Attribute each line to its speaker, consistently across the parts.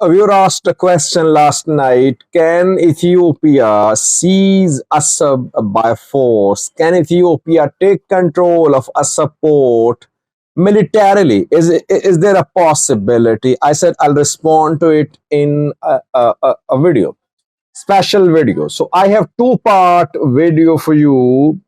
Speaker 1: We were asked a question last night. Can Ethiopia seize Assab by force? Can Ethiopia take control of Assab port militarily? Is there a possibility? I said I'll respond to it in a video, special video. So I have two-part video for you.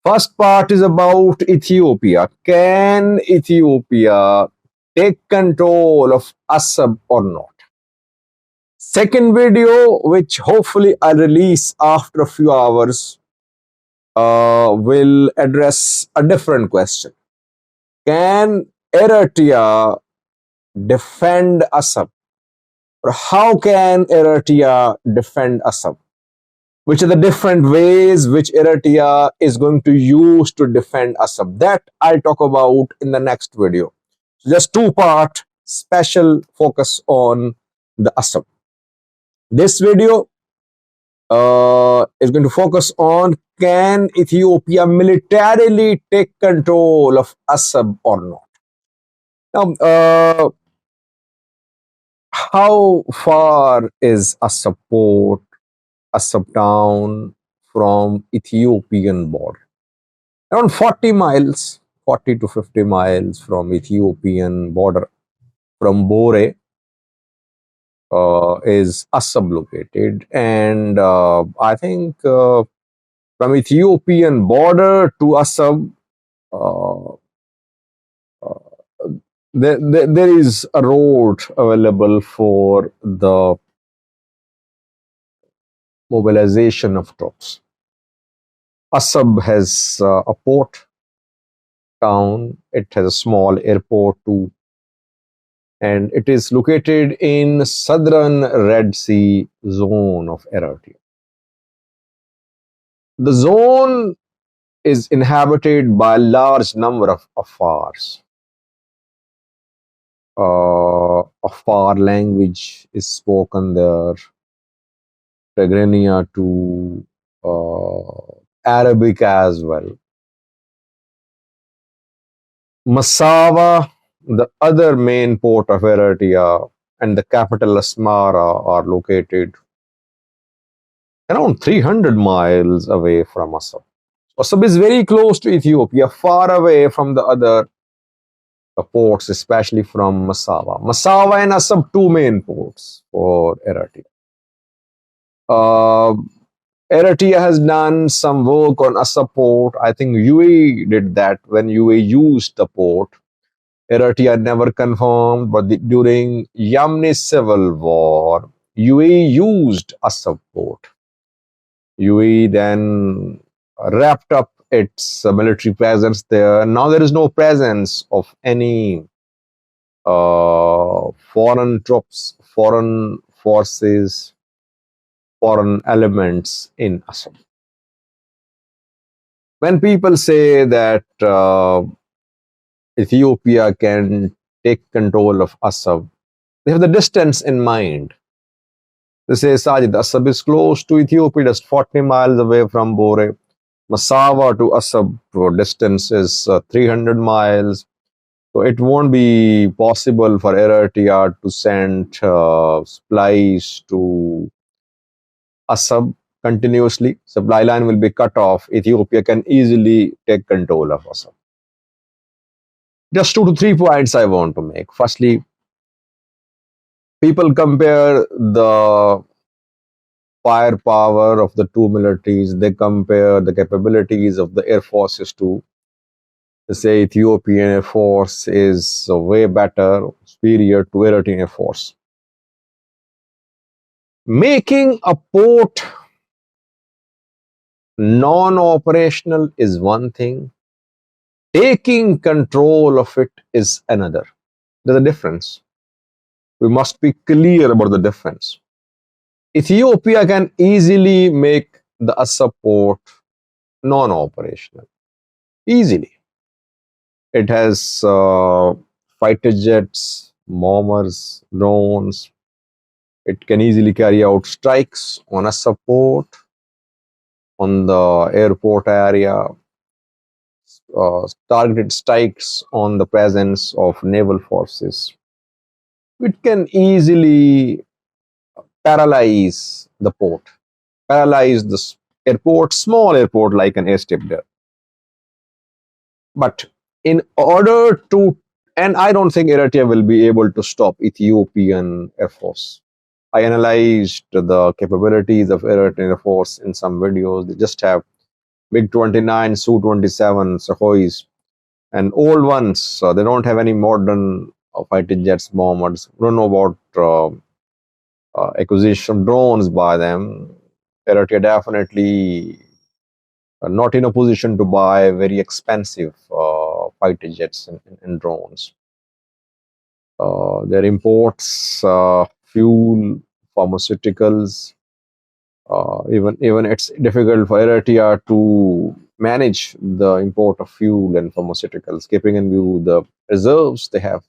Speaker 1: First part is about Ethiopia. Can Ethiopia take control of Assab or not? Second video, which hopefully I'll release after a few hours, will address a different question. Can Eritrea defend Assab? Or how can Eritrea defend Assab? Which are the different ways which Eritrea is going to use to defend Assab? That I'll talk about in the next video. So just two-part special focus on the Assab. This video is going to focus on, can Ethiopia militarily take control of Assab or not? Now, how far is Assab port, Assab town from Ethiopian border? Around 40 miles, 40 to 50 miles from Ethiopian border. From Bore is Assab located, and I think from Ethiopian border to Assab, uh, there is a road available for the mobilization of troops. Assab has a port town. It has a small airport too, and it is located in southern Red Sea zone of Eritrea. The zone is inhabited by a large number of Afars. Afar language is spoken there, Tigrinya to Arabic as well. Massawa, the other main port of Eritrea, and the capital Asmara are located around 300 miles away from Assab. Assab is very close to Ethiopia, far away from the other ports, especially from Massawa. Massawa and Assab, two main ports for Eritrea. Eritrea has done some work on Assab port. I think UAE did that when UAE used the port. Eritrea never confirmed, but during Yemeni civil war, UAE used Assab port. UAE then wrapped up its military presence there. Now there is no presence of any foreign troops, foreign forces, foreign elements in Assab. When people say that Ethiopia can take control of Assab, they have the distance in mind. They say, Sajid, Assab is close to Ethiopia, just 40 miles away from Bore. Massawa to Assab distance is 300 miles. So it won't be possible for Eritrea to send supplies to Assab continuously. Supply line will be cut off. Ethiopia can easily take control of Assab. Just 2 to 3 points I want to make. Firstly, people compare the firepower of the two militaries. They compare the capabilities of the air forces too. They say Ethiopian Air Force is way better, superior to Eritrean Air Force. Making a port non-operational is one thing. Taking control of it is another. There's a difference. We must be clear about the difference. Ethiopia can easily make the Assab port non-operational. Easily. It has fighter jets, bombers, drones. It can easily carry out strikes on Assab port, on the airport area, targeted strikes on the presence of naval forces. it can easily paralyze the port, paralyze the airport, small airport like an airstrip there. But in order to, and I don't think Eritrea will be able to stop Ethiopian Air Force. I analyzed the capabilities of Eritrean Air Force in some videos. They just have MiG-29, Su-27, Sukhoi, and old ones. They don't have any modern fighter jets, bombers. We don't know about acquisition drones by them. Eritrea definitely not in a position to buy very expensive fighter jets and drones. Their imports, fuel, pharmaceuticals, even it's difficult for Eritrea to manage the import of fuel and pharmaceuticals, keeping in view the reserves they have,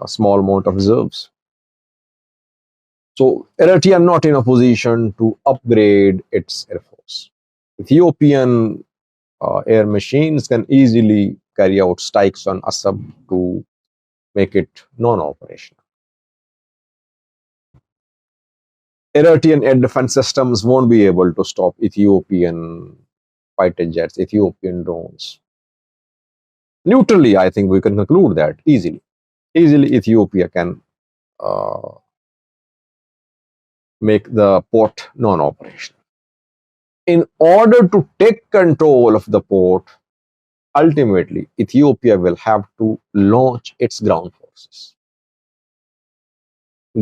Speaker 1: a small amount of reserves. So Eritrea not in a position to upgrade its air force. Ethiopian air machines can easily carry out strikes on Assab to make it non-operational. Eritrean air defense systems won't be able to stop Ethiopian fighter jets, Ethiopian drones. Neutrally, I think we can conclude that easily. Easily, Ethiopia can make the port non-operational. In order to take control of the port, ultimately, Ethiopia will have to launch its ground forces.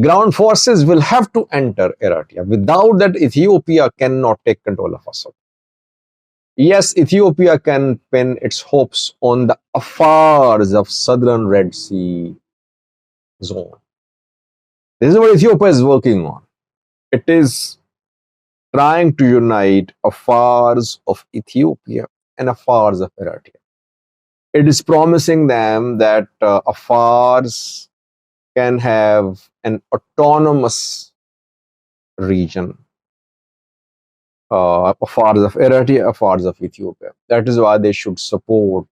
Speaker 1: Ground forces will have to enter Eritrea. Without that, Ethiopia cannot take control of Assab. Yes, Ethiopia can pin its hopes on the affairs of southern Red Sea zone. This is what Ethiopia is working on. It is trying to unite affairs of Ethiopia and affairs of Eritrea. It is promising them that affairs can have an autonomous region, affairs of Eritrea, affairs of Ethiopia. That is why they should support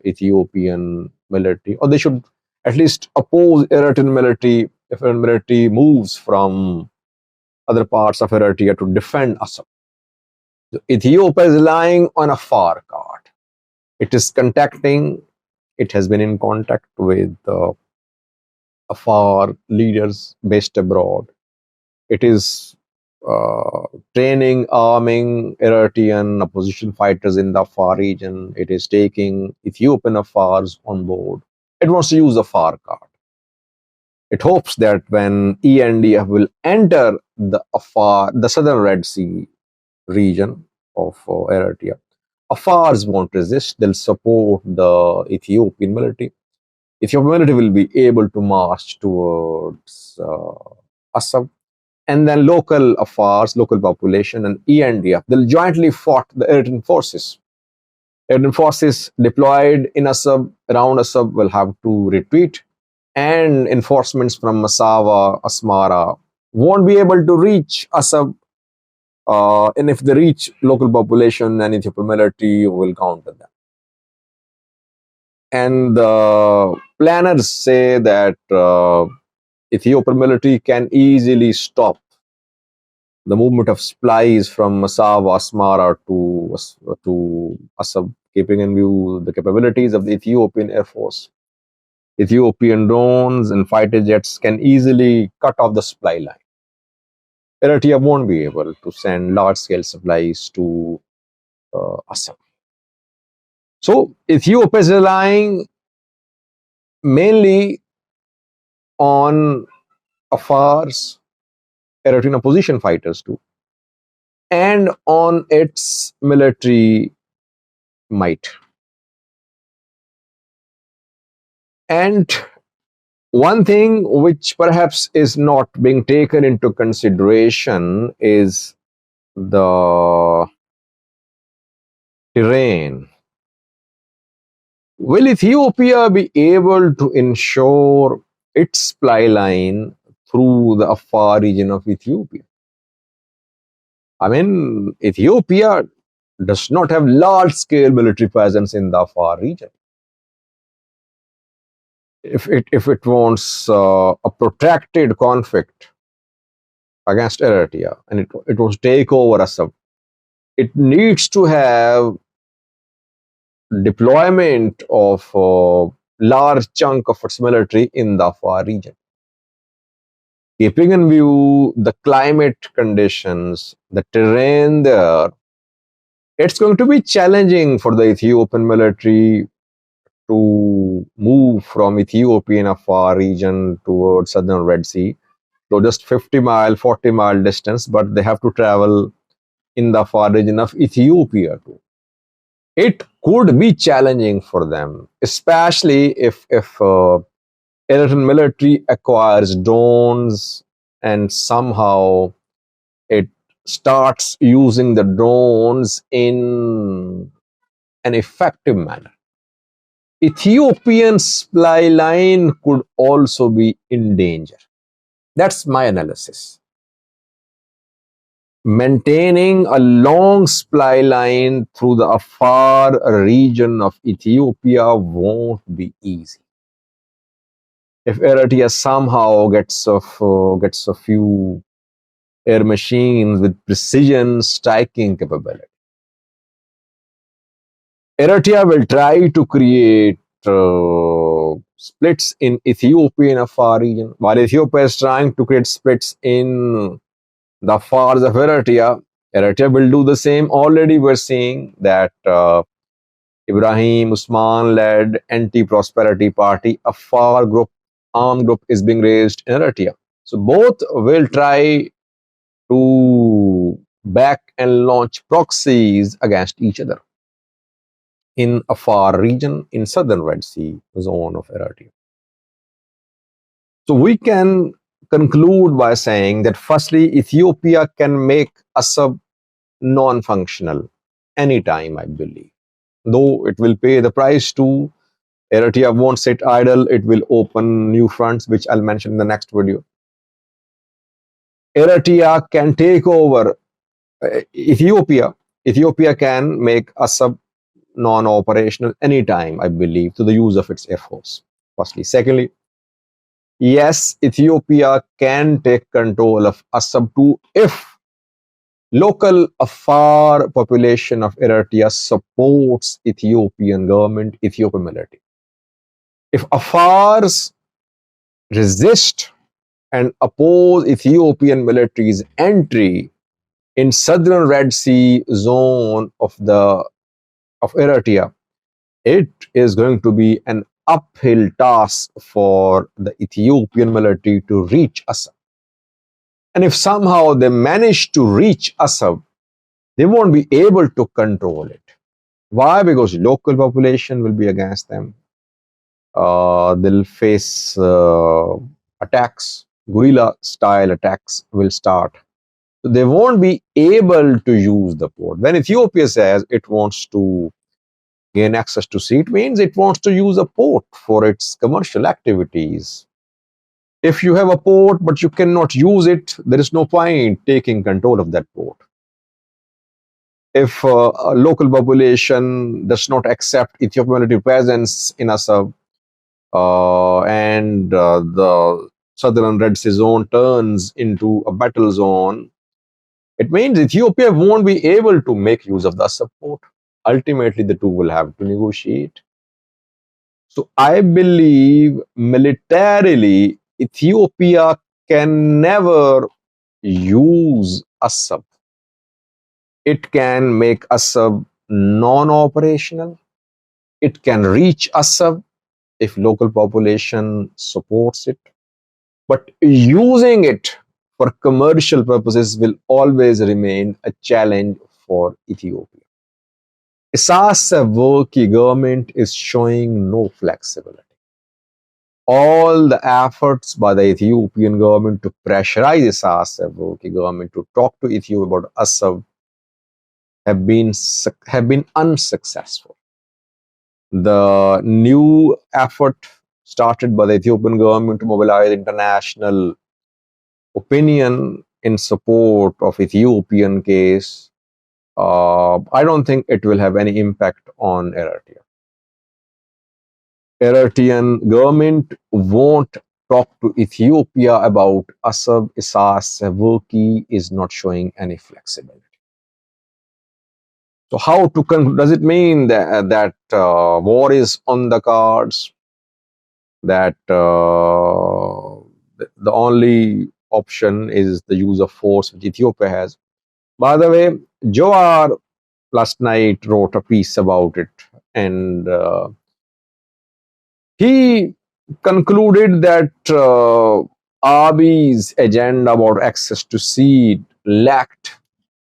Speaker 1: Ethiopian military, or they should at least oppose Eritrean military if Eritrean military moves from other parts of Eritrea to defend Assab. So Ethiopia is relying on a far card. It is contacting, it has been in contact with Afar leaders based abroad. It is training, arming Eritrean opposition fighters in the Afar region. It is taking Ethiopian Afars on board. It wants to use the Afar card. It hopes that when ENDF will enter the Afar, the southern Red Sea region of Eritrea, Afars won't resist. They'll support the Ethiopian military. Ethiopian military will be able to march towards Assab, and then local Afars, local population, and ENDF, they'll jointly fight the Eritrean forces. Eritrean forces deployed in Assab, around Assab, will have to retreat, and enforcements from Massawa, Asmara won't be able to reach Assab. And if they reach local population, and Ethiopian military will counter them. And the planners say that Ethiopian military can easily stop the movement of supplies from Massawa, Asmara to Assab, keeping in view the capabilities of the Ethiopian Air Force. Ethiopian drones and fighter jets can easily cut off the supply line. Eritrea won't be able to send large-scale supplies to Assam. So Ethiopia is relying mainly on Afar's Eritrean opposition fighters too, and on its military might. And one thing which perhaps is not being taken into consideration is the terrain. Will Ethiopia be able to ensure its supply line through the Afar region of Ethiopia? I mean, Ethiopia does not have large-scale military presence in the Afar region. if it wants a protracted conflict against Eritrea and it wants to take over Assab, it needs to have deployment of a large chunk of its military in the Afar region. Keeping in view the climate conditions, the terrain there, it's going to be challenging for the Ethiopian military to move from Ethiopian Afar region towards southern Red Sea. So just 50-mile, 40-mile distance, but they have to travel in the Afar region of Ethiopia too. It could be challenging for them, especially if Eritrean military acquires drones and somehow it starts using the drones in an effective manner. Ethiopian supply line could also be in danger. That's my analysis. Maintaining a long supply line through the Afar region of Ethiopia won't be easy. If Eritrea somehow gets a few air machines with precision striking capability, Eritrea will try to create splits in Ethiopian Afar region, while Ethiopia is trying to create splits in the Afars of Eritrea. Eritrea will do the same. Already we're seeing that Ibrahim Usman-led Anti-Prosperity Party, a Afar group, armed group, is being raised in Eritrea. So both will try to back and launch proxies against each other in a Afar region in southern Red Sea zone of Eritrea. So we can conclude by saying that firstly, Ethiopia can make Assab non-functional anytime, I believe. Though it will pay the price too. Eritrea won't sit idle. It will open new fronts, which I'll mention in the next video. Eritrea can take over Ethiopia. Ethiopia can make Assab non-operational anytime, I believe, to the use of its air force. Firstly. Secondly, yes, Ethiopia can take control of Assab too if local Afar population of Eritrea supports Ethiopian government, Ethiopian military. If Afars resist and oppose Ethiopian military's entry in southern Red Sea zone of Eritrea, it is going to be an uphill task for the Ethiopian military to reach Assab. And if somehow they manage to reach Assab, they won't be able to control it. Why? Because local population will be against them. They'll face attacks, guerrilla-style attacks will start. So they won't be able to use the port. When Ethiopia says it wants to gain access to sea, it means it wants to use a port for its commercial activities. If you have a port but you cannot use it, there is no point taking control of that port. If a local population does not accept Ethiopian military presence in Assab and the southern Red Sea zone turns into a battle zone, it means Ethiopia won't be able to make use of the Assab port. Ultimately, the two will have to negotiate. So I believe militarily, Ethiopia can never use Assab. It can make Assab non-operational. It can reach Assab if local population supports it. But using it for commercial purposes will always remain a challenge for Ethiopia. Assab government is showing no flexibility. All the efforts by the Ethiopian government to pressurize Assab government to talk to Ethiopia about Assab have been unsuccessful. The new effort started by the Ethiopian government to mobilize international opinion in support of Ethiopian case, I don't think it will have any impact on Eritrea. Eritrean government won't talk to Ethiopia about Assab. Isaias Afwerki is not showing any flexibility. So how to does it mean that war is on the cards? That the only option is the use of force which Ethiopia has. By the way, Joar last night wrote a piece about it, and he concluded that Abiy's agenda about access to sea lacked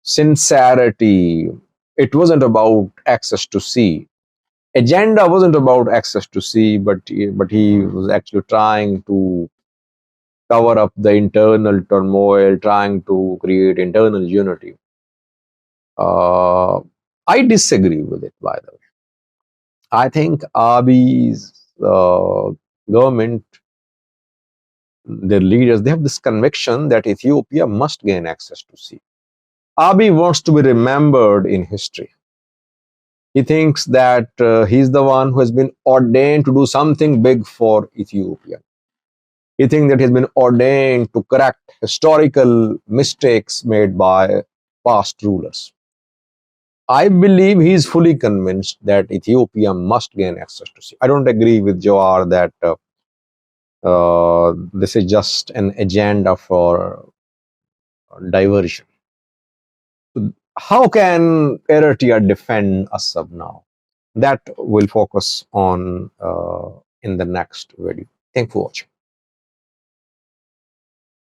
Speaker 1: sincerity. It wasn't about access to sea. Agenda wasn't about access to sea, but he was actually trying to cover up the internal turmoil, trying to create internal unity. Uh, I disagree with it, by the way. I think Abiy's government, their leaders, they have this conviction that Ethiopia must gain access to sea. Abiy wants to be remembered in history. He thinks that he's the one who has been ordained to do something big for Ethiopia. He thinks that he's been ordained to correct historical mistakes made by past rulers. I believe he is fully convinced that Ethiopia must gain access to sea. I don't agree with Jawar that this is just an agenda for diversion. How can Eritrea defend Assab now? That we'll focus on in the next video. Thanks for watching.